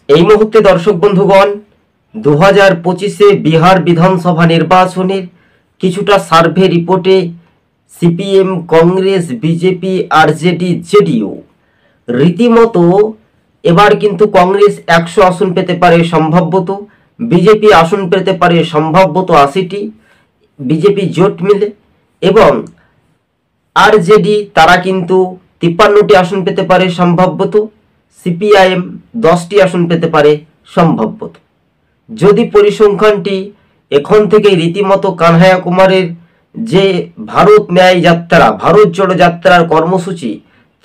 এই মুহূর্তে দর্শক বন্ধুগণ 2025-এ বিহার বিধানসভা নির্বাচনের কিছুটা সার্ভে রিপোর্টে CPM, Congress, BJP, RJD, JDU রীতিমতো এবার কিন্তু কংগ্রেস 100 আসন পেতে পারে সম্ভবত, বিজেপি আসন পেতে পারে সম্ভবত 80টি বিজেপি জোট মিলে, এবং আরজেডি তারা কিন্তু 53টি আসন পেতে পারে সম্ভবত, সিপিআইএম 10টি আসন পেতে পারে সম্ভবত। যদি পরিসংখ্যানটি এখন থেকে রীতিমতো কানহাইয়া কুমারের যে ভারত ন্যায় যাত্রা, ভারত জোড়ো যাত্রার কর্মসূচি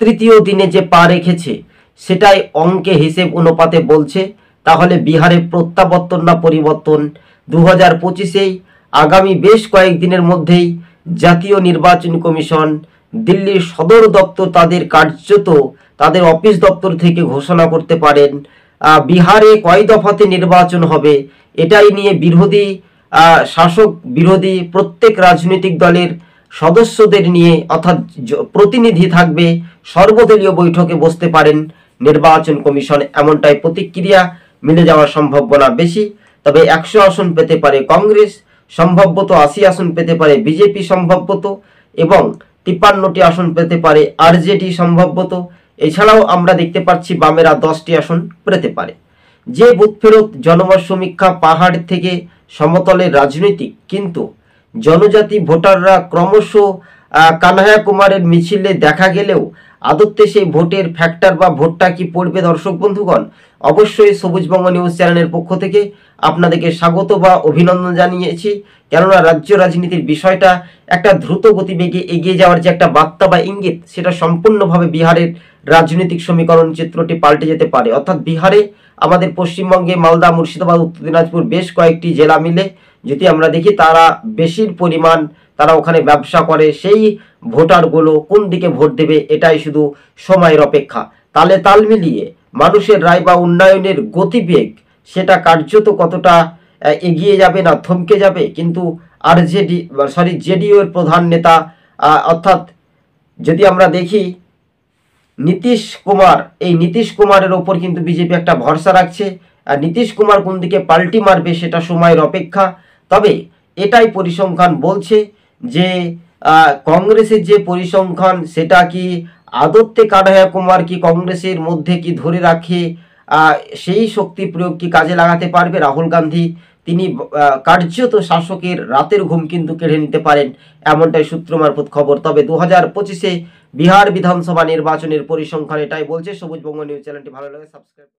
তৃতীয় দিনে যে পা রেখেছে সেটাই অঙ্কে হিসেব অনুপাতে বলছে, তাহলে বিহারে প্রত্যাবর্তন না পরিবর্তন 2025-এই আগামী বেশ কয়েকদিনের মধ্যেই জাতীয় নির্বাচন কমিশন দিল্লির সদর দপ্তর তাদের অফিস দপ্তর থেকে ঘোষণা করতে পারেন বিহারে কয় দফাতে নির্বাচন হবে। এটাই নিয়ে শাসক বিরোধী প্রত্যেক রাজনৈতিক দলের সদস্যদের নিয়ে অর্থাৎ প্রতিনিধি থাকবে, সর্বদলীয় বৈঠকে বসতে পারেন নির্বাচন কমিশন, এমনটাই প্রতিক্রিয়া মিলে যাওয়ার সম্ভাবনা বেশি। তবে 100 আসন পেতে পারে কংগ্রেস সম্ভবত, 80 আসন পেতে পারে বিজেপি সম্ভবত, এবং 53টি আসন পেতে পারে আরজেডি সম্ভবত। এছাড়াও আমরা দেখতে পাচ্ছি বামেরা 10টি আসন পেতে পারে। যে বুথ ফেরত জনমত সমীক্ষা পাহাড় থেকে সমতলের রাজনৈতিক, কিন্তু জনজাতি ভোটাররা ক্রমশ কানহাইয়া কুমারের মিছিলে দেখা গেলেও আদতে সেই ভোটের ফ্যাক্টর বা ভোটটা কি পড়বে দর্শক বন্ধুগণ, অবশ্যই সবুজবঙ্গ নিউজ চ্যানেলের পক্ষ থেকে আপনাদেরকে স্বাগত বা অভিনন্দন জানিয়েছি। কেননা রাজ্য রাজনীতির বিষয়টা একটা দ্রুত গতিবেগে এগিয়ে যাওয়ার যে একটা বার্তা বা ইঙ্গিত, সেটা সম্পূর্ণভাবে বিহারের রাজনৈতিক সমীকরণ চিত্রটি পাল্টে যেতে পারে। অর্থাৎ বিহারে আমাদের পশ্চিমবঙ্গে মালদা, মুর্শিদাবাদ, উত্তর দিনাজপুর বেশ কয়েকটি জেলা মিলে যদি আমরা দেখি, তারা বেশির পরিমাণ তারা ওখানে ব্যবসা করে, সেই ভোটারগুলো কোন দিকে ভোট দেবে এটাই শুধু সময়ের অপেক্ষা। তালে তাল মিলিয়ে মানুষের রায় বা উন্নয়নের গতিবেগ সেটা কার্যত কতটা এগিয়ে যাবে না থমকে যাবে, কিন্তু জেডিইউ এর প্রধান নেতা অর্থাৎ যদি আমরা দেখি নীতিশ কুমার, এই নীতিশ কুমারের ওপর কিন্তু বিজেপি একটা ভরসা রাখছে। আর নীতিশ কুমার কোন দিকে পাল্টি মারবে সেটা সময়ের অপেক্ষা। তবে এটাই পরিসংখ্যান বলছে যে কংগ্রেসের যে পরিসংখ্যান সেটা কি আদতে কানহাইয়া কুমার কি কংগ্রেসের মধ্যে কি ধরে রাখে, সেই শক্তি প্রয়োগ কি কাজে লাগাতে পারবে রাহুল গান্ধী, তিনি কার্যত শাসকের রাতের ঘুম কিন্তু কেড়ে নিতে পারেন, এমনটাই সূত্র মারফত খবর। তবে 2025-এ বিহার বিধানসভা নির্বাচনের পরিসংখ্যান এটাই বলছে। সবুজবঙ্গ নিউজ চ্যানেলটি ভালো লাগে সাবস্ক্রাইব।